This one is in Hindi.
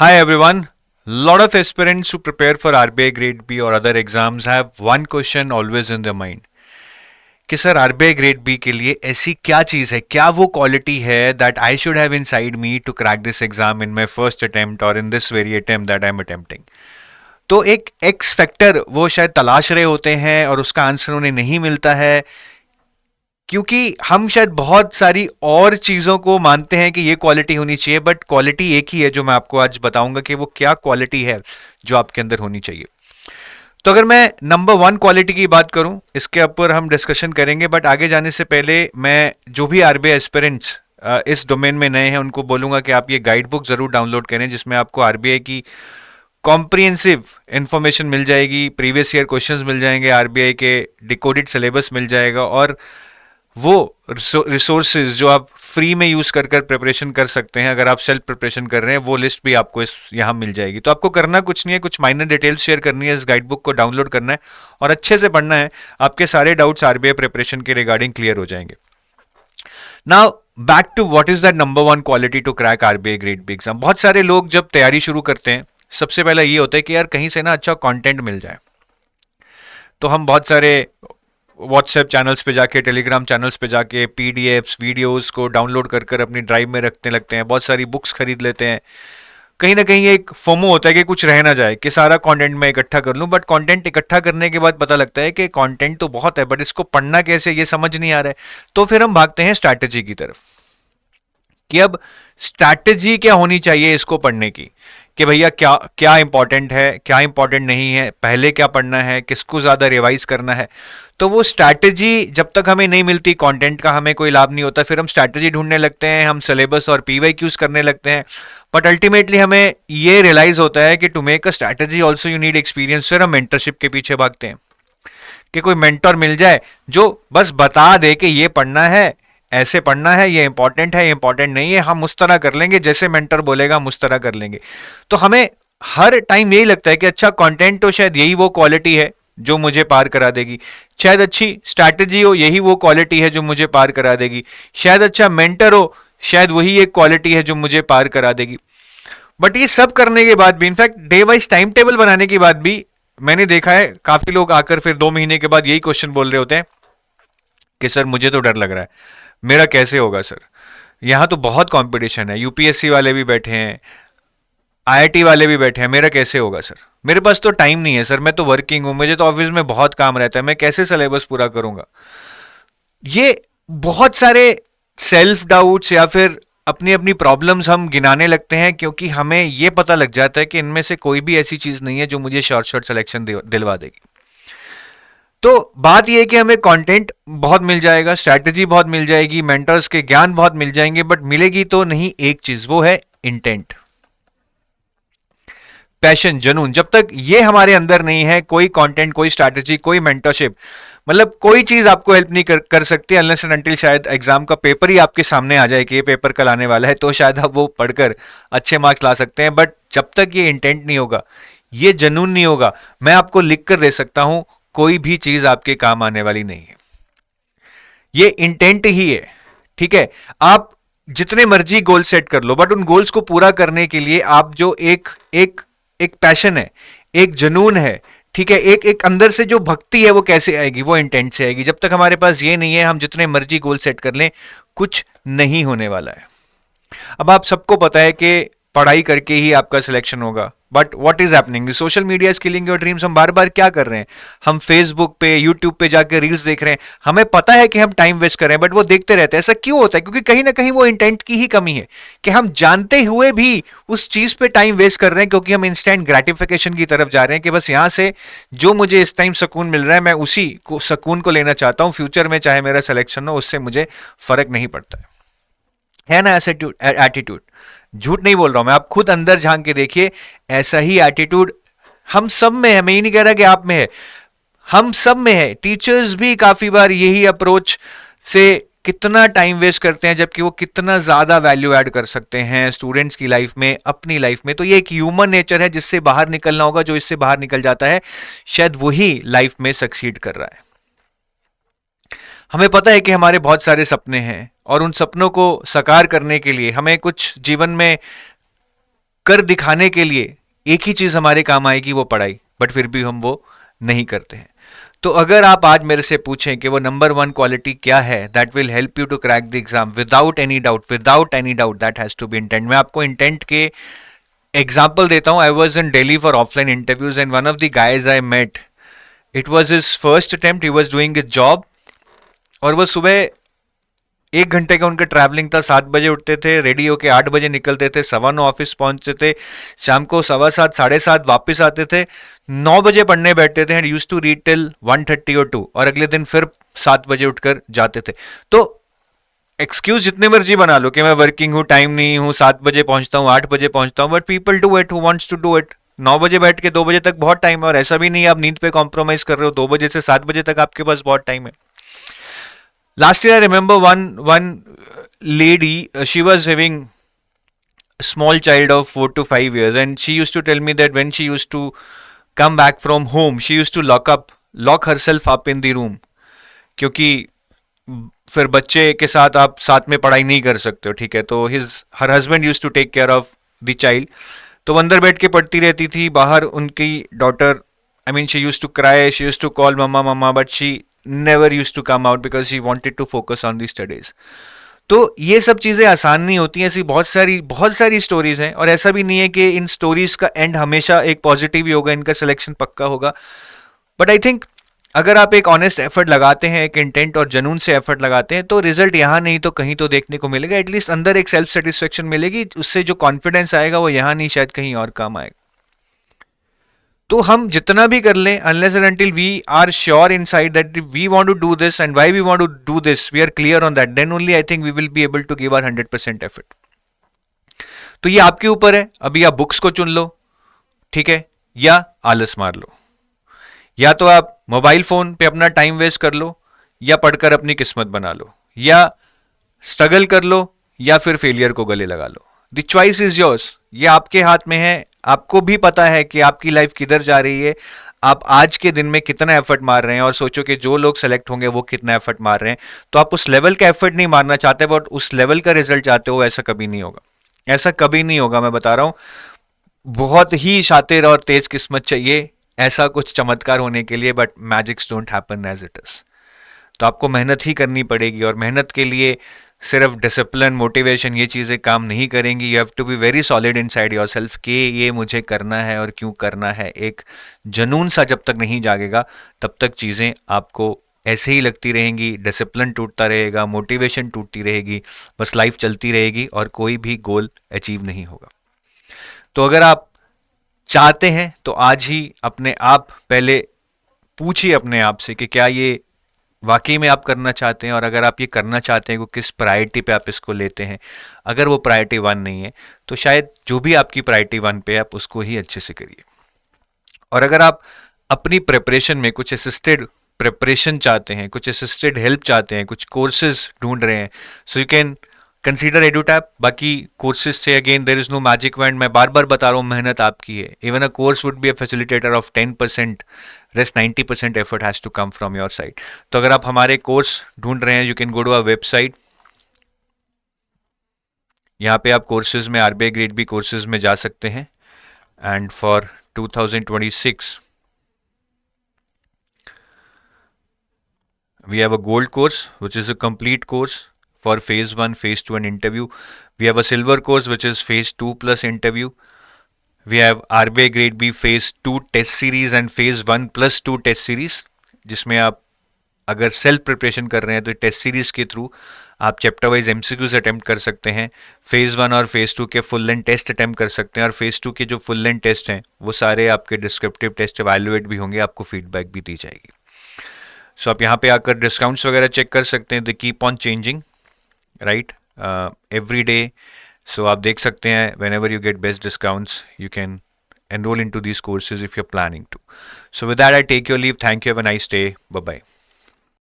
Hi everyone. Lot of aspirants who prepare for RBI Grade B or other exams have one question always in their mind कि सर RBI Grade B के लिए ऐसी क्या चीज़ है, क्या वो क्वालिटी है that I should have inside me to crack this exam in my first attempt or in this very attempt that I'm attempting. तो एक एक्स फैक्टर वो शायद तलाश रहे होते हैं और उसका आंसर उन्हें नहीं मिलता है, क्योंकि हम शायद बहुत सारी और चीज़ों को मानते हैं कि ये क्वालिटी होनी चाहिए, बट क्वालिटी एक ही है जो मैं आपको आज बताऊंगा कि वो क्या क्वालिटी है जो आपके अंदर होनी चाहिए। तो अगर मैं नंबर वन क्वालिटी की बात करूं, इसके ऊपर हम डिस्कशन करेंगे, बट आगे जाने से पहले मैं जो भी आरबीआई एस्पिरेंट्स इस डोमेन में नए हैं उनको बोलूंगा कि आप ये गाइड बुक जरूर डाउनलोड करें, जिसमें आपको आरबीआई की कॉम्प्रिहेंसिव इंफॉर्मेशन मिल जाएगी, प्रीवियस ईयर क्वेश्चंस मिल जाएंगे, आरबीआई के डिकोडेड सिलेबस मिल जाएगा और वो रिसोर्सेज जो आप फ्री में यूज कर कर प्रिपरेशन कर सकते हैं। अगर आप सेल्फ प्रिपरेशन कर रहे हैं वो लिस्ट भी आपको इस यहाँ मिल जाएगी। तो आपको करना कुछ नहीं है, कुछ माइनर डिटेल्स शेयर करनी है, इस गाइड बुक को डाउनलोड करना है और अच्छे से पढ़ना है। आपके सारे डाउट्स आरबीआई प्रिपरेशन के रिगार्डिंग क्लियर हो जाएंगे। Now back to what is that number one quality to crack RBI grade B exam. बहुत सारे लोग जब तैयारी शुरू करते हैं सबसे पहला ये होता है कि यार कहीं से ना अच्छा कंटेंट मिल जाए। तो हम बहुत सारे व्हाट्सएप चैनल्स पे जाके, टेलीग्राम चैनल्स पे जाके पीडीएफ्स वीडियोस को डाउनलोड कर कर अपनी ड्राइव में रखने लगते हैं, बहुत सारी बुक्स खरीद लेते हैं। कहीं ना कहीं एक फोमो होता है कि कुछ रह ना जाए, कि सारा कंटेंट मैं इकट्ठा कर लूं, बट कंटेंट इकट्ठा करने के बाद पता लगता है कि कंटेंट तो बहुत है बट इसको पढ़ना कैसे ये समझ नहीं आ रहा है। तो फिर हम भागते हैं स्ट्रैटेजी की तरफ कि अब स्ट्रैटेजी क्या होनी चाहिए इसको पढ़ने की, कि भैया क्या क्या इंपॉर्टेंट है, क्या इंपॉर्टेंट नहीं है, पहले क्या पढ़ना है, किसको ज्यादा रिवाइज करना है। तो वो स्ट्रैटेजी जब तक हमें नहीं मिलती, कंटेंट का हमें कोई लाभ नहीं होता, फिर हम स्ट्रैटेजी ढूंढने लगते हैं, हम सिलेबस और पीवाईक्यूज करने लगते हैं। बट अल्टीमेटली हमें ये रियलाइज होता है कि to make a strategy also you need experience. फिर हम मेंटरशिप के पीछे भागते हैं कि कोई मेंटर मिल जाए जो बस बता दे कि ये पढ़ना है, ऐसे पढ़ना है, ये इंपॉर्टेंट है, ये इंपॉर्टेंट नहीं है, हम उस तरह कर लेंगे, जैसे मेंटर बोलेगा हम उस तरह कर लेंगे। तो हमें हर टाइम यही लगता है कि अच्छा कंटेंट तो शायद यही वो क्वालिटी है जो मुझे पार करा देगी, शायद अच्छी स्ट्रैटेजी हो यही वो क्वालिटी है जो मुझे पार करा देगी, शायद अच्छा मेंटर हो शायद वही एक क्वालिटी है जो मुझे पार करा देगी। बट ये सब करने के बाद भी, in fact day wise time table बनाने के बाद भी, मैंने देखा है काफी लोग आकर फिर 2 महीने के बाद यही क्वेश्चन बोल रहे होते हैं कि सर मुझे तो डर लग रहा है, मेरा कैसे होगा सर, यहाँ तो बहुत कंपटीशन है, यूपीएससी वाले भी बैठे हैं, आईआईटी वाले भी बैठे हैं, मेरा कैसे होगा सर, मेरे पास तो टाइम नहीं है सर, मैं तो वर्किंग हूं, मुझे तो ऑफिस में बहुत काम रहता है, मैं कैसे सिलेबस पूरा करूंगा। ये बहुत सारे सेल्फ डाउट्स या फिर अपनी अपनी प्रॉब्लम्स हम गिनाने लगते हैं, क्योंकि हमें यह पता लग जाता है कि इनमें से कोई भी ऐसी चीज नहीं है जो मुझे शॉर्ट शॉर्ट सिलेक्शन दिलवा देगी। तो बात यह है कि हमें कंटेंट बहुत मिल जाएगा, स्ट्रैटेजी बहुत मिल जाएगी, मेंटर्स के ज्ञान बहुत मिल जाएंगे, बट मिलेगी तो नहीं एक चीज, वो है इंटेंट, पैशन, जुनून। जब तक ये हमारे अंदर नहीं है, कोई कंटेंट, कोई स्ट्रैटेजी, कोई मेंटरशिप, मतलब कोई चीज आपको हेल्प नहीं कर सकती अनलेस एंड अनटिल शायद एग्जाम का पेपर ही आपके सामने आ जाए कि ये पेपर कल आने वाला है, तो शायद आप वो पढ़कर अच्छे मार्क्स ला सकते हैं। बट जब तक ये इंटेंट नहीं होगा, ये जुनून नहीं होगा, मैं आपको लिख कर दे सकता हूं कोई भी चीज आपके काम आने वाली नहीं है। ये इंटेंट ही है, ठीक है। आप जितने मर्जी गोल सेट कर लो, बट उन गोल्स को पूरा करने के लिए आप जो एक एक एक पैशन है, एक जुनून है, ठीक है, एक एक अंदर से जो भक्ति है, वो कैसे आएगी, वो इंटेंट से आएगी। जब तक हमारे पास ये नहीं है, हम जितने मर्जी गोल सेट कर लें, कुछ नहीं होने वाला है। अब आप सबको पता है कि पढ़ाई करके ही आपका सिलेक्शन होगा, but what is happening, social media is killing your dreams. हम बार बार क्या कर रहे हैं, हम फेसबुक पे, यूट्यूब पे जाकर रील्स देख रहे हैं, हमें पता है कि हम टाइम वेस्ट कर रहे हैं, बट वो देखते रहते हैं। ऐसा क्यों होता है? क्योंकि कहीं ना कहीं वो इंटेंट की ही कमी है कि हम जानते हुए भी उस चीज पे टाइम वेस्ट कर रहे हैं, क्योंकि हम इंस्टेंट ग्रेटिफिकेशन की तरफ जा रहे हैं कि बस यहां से जो मुझे इस टाइम सुकून मिल रहा है, मैं उसी को सुकून को लेना चाहता हूं, फ्यूचर में चाहे मेरा सिलेक्शन हो उससे मुझे फर्क नहीं पड़ता है ना। ऐसा एटीट्यूड, झूठ नहीं बोल रहा हूं मैं, आप खुद अंदर झांक के देखिए, ऐसा ही एटीट्यूड हम सब में है। मैं ये नहीं कह रहा कि आप में है, हम सब में है। टीचर्स भी काफी बार यही अप्रोच से कितना टाइम वेस्ट करते हैं, जबकि वो कितना ज्यादा वैल्यू ऐड कर सकते हैं स्टूडेंट्स की लाइफ में, अपनी लाइफ में। तो ये एक ह्यूमन नेचर है जिससे बाहर निकलना होगा। जो इससे बाहर निकल जाता है शायद वही लाइफ में सक्सीड कर रहा है। हमें पता है कि हमारे बहुत सारे सपने हैं और उन सपनों को साकार करने के लिए हमें कुछ जीवन में कर दिखाने के लिए एक ही चीज हमारे काम आएगी, वो पढ़ाई, बट फिर भी हम वो नहीं करते हैं। तो अगर आप आज मेरे से पूछें कि वो नंबर वन क्वालिटी क्या है that will help you to crack the exam without any doubt that has to be intent. मैं आपको इंटेंट के एग्जाम्पल देता हूं। I was in Delhi for offline interviews and one of the guys I met, it was his first attempt, he was doing his job, और वो सुबह 1 घंटे का उनका ट्रैवलिंग था, 7 बजे उठते थे, रेडी होके 8 बजे निकलते थे, 9:15 ऑफिस पहुंचते थे, शाम को 7:15 7:30 वापस आते थे, 9 बजे पढ़ने बैठते थे and use to read till 1:30 और 2, और अगले दिन फिर 7 बजे उठकर जाते थे। तो एक्सक्यूज जितने मर्जी बना लो कि मैं वर्किंग हूँ, टाइम नहीं हूँ, 7 बजे पहुंचता हूँ, 8 बजे पहुंचता हूँ, but people do it who wants to do it. 9 बजे बैठ के 2 बजे तक बहुत टाइम है, और ऐसा भी नहीं है आप नींद पे कॉम्प्रोमाइज कर रहे हो, 2 बजे से 7 बजे तक आपके पास बहुत टाइम है। Last year, I remember one lady. She was having a small child of 4 to 5 years, and she used to tell me that when she used to come back from home, she used to lock herself up in the room, क्योंकि फिर बच्चे के साथ आप साथ में पढ़ाई नहीं कर सकते हो, ठीक है। तो her husband use to take care of the child, तो वो अंदर बैठ के पढ़ती रहती थी। बाहर उनकी daughter, I mean she use to cry, she use to call mama mama, but she never use to come out because she wanted to focus on the studies. तो ये सब चीजें आसान नहीं होती हैं, ऐसी बहुत सारी स्टोरीज हैं, और ऐसा भी नहीं है कि इन स्टोरीज का एंड हमेशा एक पॉजिटिव ही होगा, इनका सिलेक्शन पक्का होगा। बट आई थिंक अगर आप एक ऑनेस्ट एफर्ट लगाते हैं, एक इंटेंट और जनून से एफर्ट लगाते हैं, तो रिजल्ट यहाँ नहीं तो कहीं तो देखने को मिलेगा। एटलीस्ट अंदर एक सेल्फ सेटिस्फेक्शन मिलेगी, उससे जो कॉन्फिडेंस आएगा वो यहाँ नहीं, शायद कहीं और काम आएगा। तो हम जितना भी कर लें, unless and until we are sure inside that we want to do this and why we want to do this, we are clear on that, then only I think we will be able to give our 100% effort. तो ये आपके ऊपर है, अभी आप बुक्स को चुन लो, ठीक है, या आलस मार लो, या तो आप मोबाइल फोन पे अपना टाइम वेस्ट कर लो, या पढ़कर अपनी किस्मत बना लो, या स्ट्रगल कर लो, या फिर फेलियर को गले लगा लो। द चॉइस इज योर्स, ये आपके हाथ में है। आपको भी पता है कि आपकी लाइफ किधर जा रही है, आप आज के दिन में कितना एफर्ट मार रहे हैं, और सोचो कि जो लोग सेलेक्ट होंगे वो कितना एफर्ट मार रहे हैं। तो आप उस लेवल का एफर्ट नहीं मारना चाहते, बट उस लेवल का रिजल्ट चाहते हो, ऐसा कभी नहीं होगा, ऐसा कभी नहीं होगा, मैं बता रहा हूं। बहुत ही शातिर और तेज किस्मत चाहिए ऐसा कुछ चमत्कार होने के लिए, but magics don't happen as it is. तो आपको मेहनत ही करनी पड़ेगी, और मेहनत के लिए सिर्फ डिसिप्लिन, मोटिवेशन, ये चीज़ें काम नहीं करेंगी। You have to be very solid inside yourself कि ये मुझे करना है और क्यों करना है। एक जनून सा जब तक नहीं जागेगा तब तक चीज़ें आपको ऐसे ही लगती रहेंगी, डिसिप्लिन टूटता रहेगा, मोटिवेशन टूटती रहेगी, बस लाइफ चलती रहेगी और कोई भी गोल अचीव नहीं होगा। तो अगर आप चाहते हैं तो आज ही अपने आप पहले पूछिए अपने आप से कि क्या ये वाकई में आप करना चाहते हैं, और अगर आप ये करना चाहते हैं तो किस प्रायोरिटी पे आप इसको लेते हैं। अगर वो प्रायोरिटी 1 नहीं है तो शायद जो भी आपकी प्रायोरिटी 1 पे आप उसको ही अच्छे से करिए। और अगर आप अपनी प्रिपरेशन में कुछ असिस्टेड प्रिपरेशन चाहते हैं, कुछ असिस्टेड हेल्प चाहते हैं, कुछ कोर्सेज ढूंढ रहे हैं, so you can consider Edutap. बाकी कोर्सेज से again there is no magic wand, मैं बार बार बता रहा हूँ, मेहनत आपकी है। Even a course would be a facilitator of 10%, rest 90% effort has to come from your side. तो अगर आप हमारे कोर्स ढूंढ रहे हैं, you can go to our website, यहाँ पे आप कोर्सेज में आरबीआई ग्रेड बी कोर्सेज में जा सकते हैं। And for 2026 we have a gold course which is a complete course for phase 1, phase 2 and interview. We have a silver course which is phase 2 plus interview. We have RBI grade B phase 2 test series and phase 1 plus 2 test series, जिसमें आप अगर सेल्फ प्रिपरेशन कर रहे हैं तो टेस्ट सीरीज के थ्रू आप चैप्टर वाइज एमसीक्यूज अटेम्प्ट कर सकते हैं। फेज 1 और फेज 2 के फुल लेंथ टेस्ट अटेम्प्ट कर सकते हैं, और फेज 2 के जो फुल लेंथ टेस्ट हैं वो सारे आपके डिस्क्रिप्टिव टेस्ट इवैल्यूएट भी होंगे, आपको फीडबैक भी दी जाएगी। सो आप यहाँ पे आकर डिस्काउंट्स वगैरह चेक कर सकते हैं। They keep on changing right every day. So आप देख सकते हैं whenever you get best discounts you can enroll into these courses if you're planning to. So with that I take your leave. Thank you. Have a nice day. Bye bye.